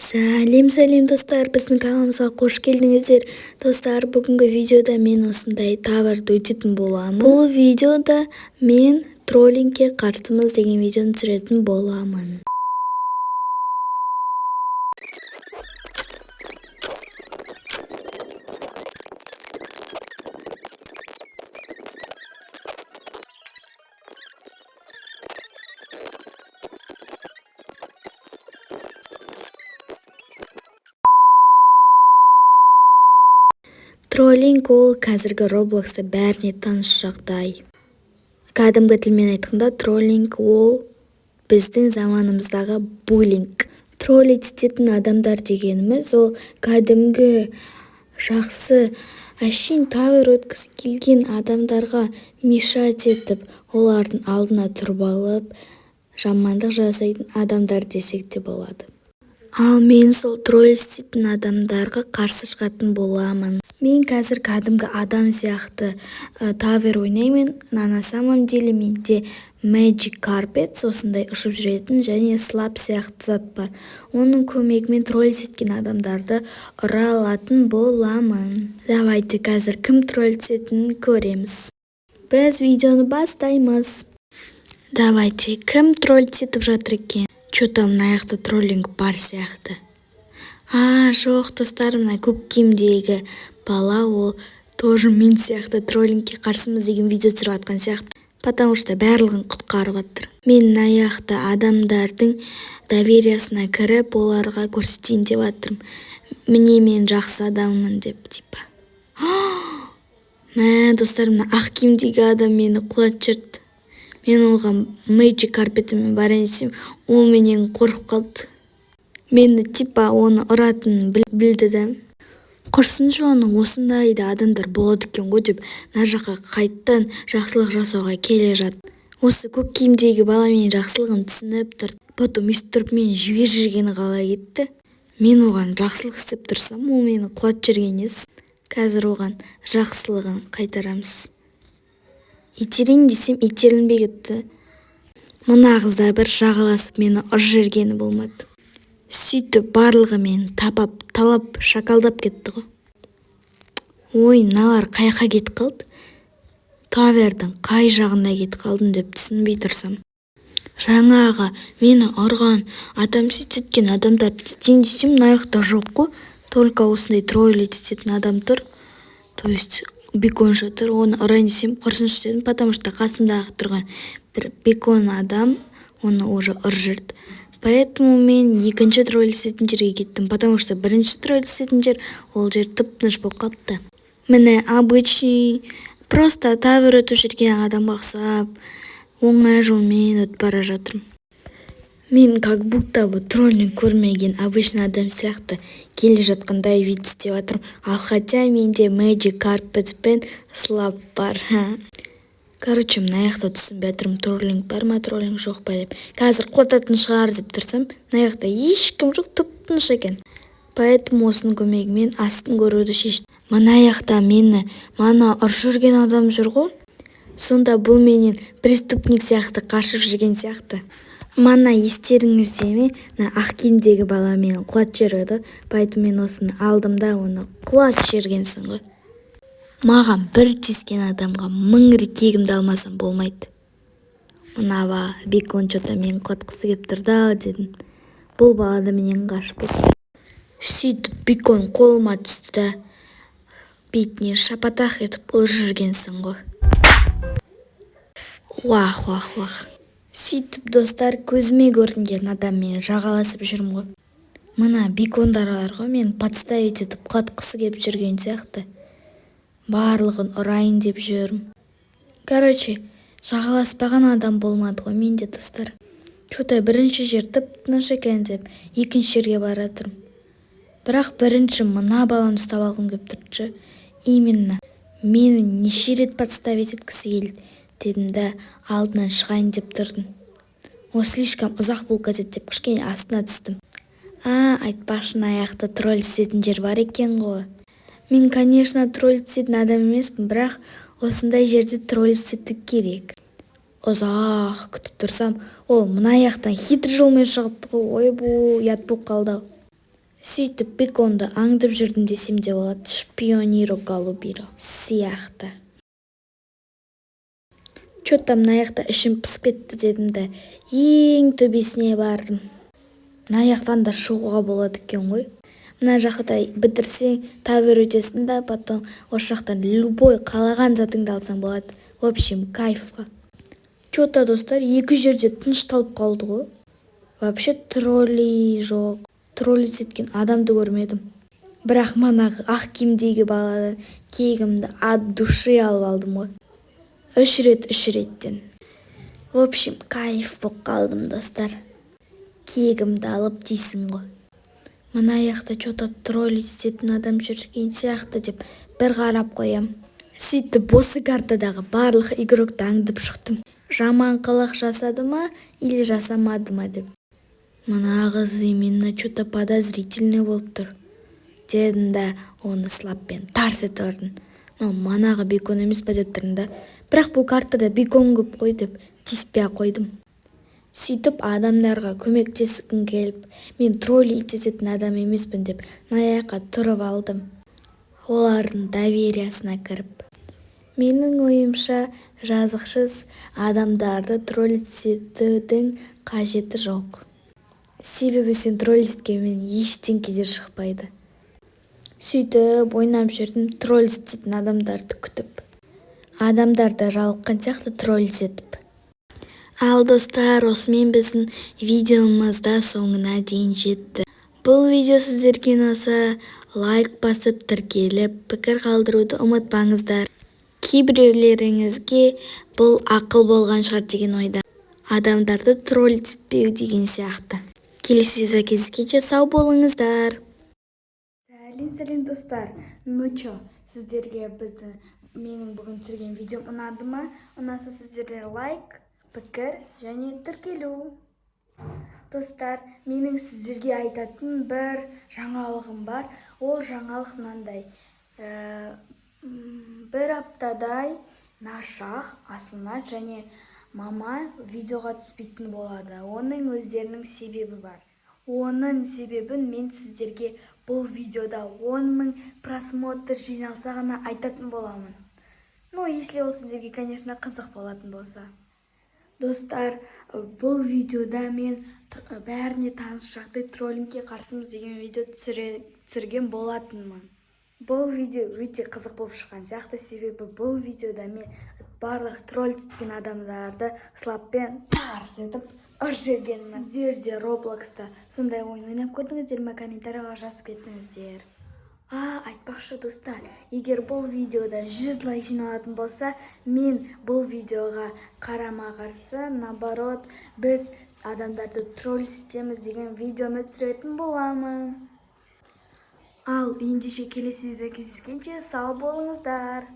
Сәлем достар, біздің каналымызға қош келдіңіздер. Достар, бүгінгі видеода мен осындай товарды өтетін боламын. Бұл видеода мен троллингке қарсымыз деген видеоны түсіретін боламын. Троллинг ол қазіргі Роблокста бәріне таныс жағдай. Кәдімгі тілмен айтқанда, троллинг ол біздің заманымыздағы буллинг. Троллить ететін адамдар дегеніміз ол кәдімгі жақсы әшейін тавер өткісі келген адамдарға мешать етіп, олардың алдына тұрып алып, жамандық жасайтын адамдар десек те болады. Ал мен сол троллить ететін адамдарға қарсы шығатын боламын. Мен қазір кәдімгі адам сияқты тавер ойнаймын. На самом деле менде Magic Carpet осындай ұшып жүретін және слап сияқты зат бар. Оның көмегімен троллить еткен адамдарды ұра алатын боламын. Давайте қазір кім троллить ететінін көреміз. Біз видеоны бастаймыз. Давайте, кім троллить етіп жатыр екен? Что-то мына жақта троллинг бар сияқты. Жоқ, достар, мына көк киімдегі бала ол тоже мен сияқты троллингке қарсымыз деген видео түсіріп жатқан сияқты. Потому что барлығын құтқарып жатыр. Мен мына жақта адамдардың довериясына кіріп, оларға көрсетейін деп жатырмын. Міне мен жақсы адаммын деп, типа. Достар, мына ақ киімдегі адам мені құлатып жіберді. Мен оған Magic Carpet'імен барайын десем, ол менен қорқып қалды. Мені типа оны ұратынын білді да. Құрсыншы оны осындайда адамдар болады екен ғой деп, мына жаққа қайттан жақсылық жасауға келе жатыр. Осы көк киімдегі бала менің жақсылығын түсініп тұр. Потом өйстіп тұрып мені жіберіп жүргені қалай кетті. Мен оған жақсылық істеп тұрсам, ол мені құлатып жүрген ес. Қазір оған жақсылығын қайтарамыз. Итерейін десем итерілінбей кетті. Мына қызда бір жағаласып мені ұрып жібергені болмады. Сөйтіп барлығы мені талап шакалдап кетті ғой. Ой, мыналар қайқа кетіп қалды? Тавердің қай жағына кетіп қалдым деп түсінбей тұрсам. Жаңағы мені ұрған адам сөйткен адамдар кетейін десем, мына жақта жоқ қой. Только осындай троллить ететін адам тұр. То есть беконшы тұр, оны ұрайын десем құрсыншы дедім, потому что қасымдағы тұрған бір бекон адам оны уже ұрып жүрді. Поэтому мен екінші троллить ететін жерге кеттім, потому что бірінші троллить ететін жер ол жер тып-тыныш болып қалыпты. Міне обычный просто тавер өтіп жүрген адамға ұқсап, оңай жолмен өтіп бара жатырмын. Мен как будто троллинг көрмеген обычный адам сияқты келе жатқандай вид істеп жатырмын. Ал хотя менде Magic Carpet пен слап бар. Короче, мына жақта түсінбей жатырмын, троллинг бар ма, троллинг жоқ па деп. Қазір құлататын шығар деп тұрсам, мына жақта ешкім жоқ, тып-тыныш екен. Поэтому осының көмегімен астын көруді шештім. Мына жақта мені ұрып жүрген адам жүр ғой. Сонда бұл менен преступник сияқты қашып жүрген сияқты. Мана естеріңізде ме? Ақ киімдегі бала мені құлатып жіберді. Поэтому мен осыны алдым да оны құлатып жібергенсің ғой. Маған бір тиіскен адамға 1000 рет кегімді алмасам болмайды. Мына бекон что-то мені құлатқысы келіп тұрды дедім. Бұл бала да менен қашып кетті. Сөйтіп бекон қолыма түсті да бетіне шапатақ етіп ұрып жүргенсің ғой. Уах. Сөйтіп достар, көзіме көрінген адаммен жағаласып жүрмін ғой. Мына бекондар бар ғой, мен подставить етіп құлатқысы келіп жүрген сияқты. Барлығын ұрайын деп жүрмін. Короче, жағаласпаған адам болмады ғой менде, достар. Что-то бірінші жер тып-тыныш екен деп екінші жерге баратырмын. Бірақ бірінші мына баланы ұстап алғым келіп тұрды. Именно мені неше рет подставить еткісі келді дедім да алдынан шығайын деп тұрдым. О, слишком ұзақ болып кетеді деп кішкене астына түстім. Айтпақшы, аяқты троллить ететін жер бар екен ғой. Мен, конечно, троллить ететін адам емеспін, бірақ осындай жерде троллить ету керек. Ұзақ күтіп тұрсам, мына аяқтан хитрый жолмен шығыпты ғой. Ойбу, ұят болып қалды. Сөйтіп беконды аңдып жүрдім десем де болады. Шпиониро голубиро сияқты. Чё-то мына жақта ішім пысып кетті дедім де ең төбесіне бардым. Мына жақтан да шығуға болады екен ғой. Мына жақта бітірсең тавер өтесің да потом осы жақтан любой қалаған затыңды алсаң болады. В общем, кайфқа. Чё-то достар, екі жерде тынышталып қалды ғой. Вообще троллей жоқ. Троллей еткен адамды көрмедім. Бірақ манағы ақ киімдегі баланы киігімді от души алып алдым ғой. Үш реттен. В общем, кайф болып қалдым достар. Киігімді алып дейсің ғой. Мына жақта чё-то троллей істетін адам жүрген сияқты деп бір қарап қоям. Сөйтіп осы картадағы барлық игрокты аңдып шықтым. Жаман қылық жасады ма или жасамады ма деп. Мына қыз именно чё-то подозрительный болып тұр. Дедім да оны слаппен тарс етіп ұрдым. Но манағы бекон емес па деп тұрдым да. Бірақ бұл картада бекон көп қой деп тиіспей қойдым. Сөйтіп адамдарға көмектескім келіп, мен троллей ететін адам емеспін деп мына жаққа тұрып алдым. Олардың довериясына кіріп. Менің ойымша жазықсыз адамдарды троллей етудің қажеті жоқ. Себебі сен троллей еткенмен ештеңе де шықпайды. Сөйтіп ойнап жүрдім троллей ететін адамдарды күтіп. Адамдар да жалыққан сияқты троллей етіп. Ал достар, осымен біздің видеомызда соңына дейін жетті. Бұл видео сіздерге ұнаса, лайк басып тіркеліп, пікір қалдыруды ұмытпаңыздар. Кейбіреулеріңізге бұл ақыл болған шығар деген ойда. Адамдарды троллей етпеу деген сияқты. Келесі видеода кездескенше сау болыңыздар. Сәлем достар. Ну чё, сіздерге менің бүгін түсірген видеом ұнады ма? Ұнаса сіздерден лайк, пікір және тіркелу. Достар, менің сіздерге айтатын бір жаңалығым бар. Ол жаңалық мынандай. Бір аптадай Нашах, Асылнат және мама видеоға түспейтін болады. Оның өздерінің себебі бар. Оның себебін мен сіздерге бұл видеода 10.000 просмотр жиналса ғана айтатын боламын. Ну, если ол сіздерге, конечно, қызық болатын болса. Достар, бұл видеода мен бәріне таныс жағдай троллингке қарсымыз деген видео түсірген болатынмын. Бұл видео өте қызық болып шыққан сияқты, себебі бұл видеода мен барлық троллей еткен адамдарды слаппен тарс етіп ұрып жібергенмін. Сіздер де Роблокста сондай ойын ойнап көрдіңіздер ме? Комментарийға жазып кетіңіздер. Айтпақшы достар, егер бұл видеода 100 лайк жиналатын болса, мен бұл видеоға қарама қарсы, наоборот, біз адамдарды троллей етеміз деген видеоны түсіретін боламын. Ал ендеше келесі видеода кездескенше сау болыңыздар.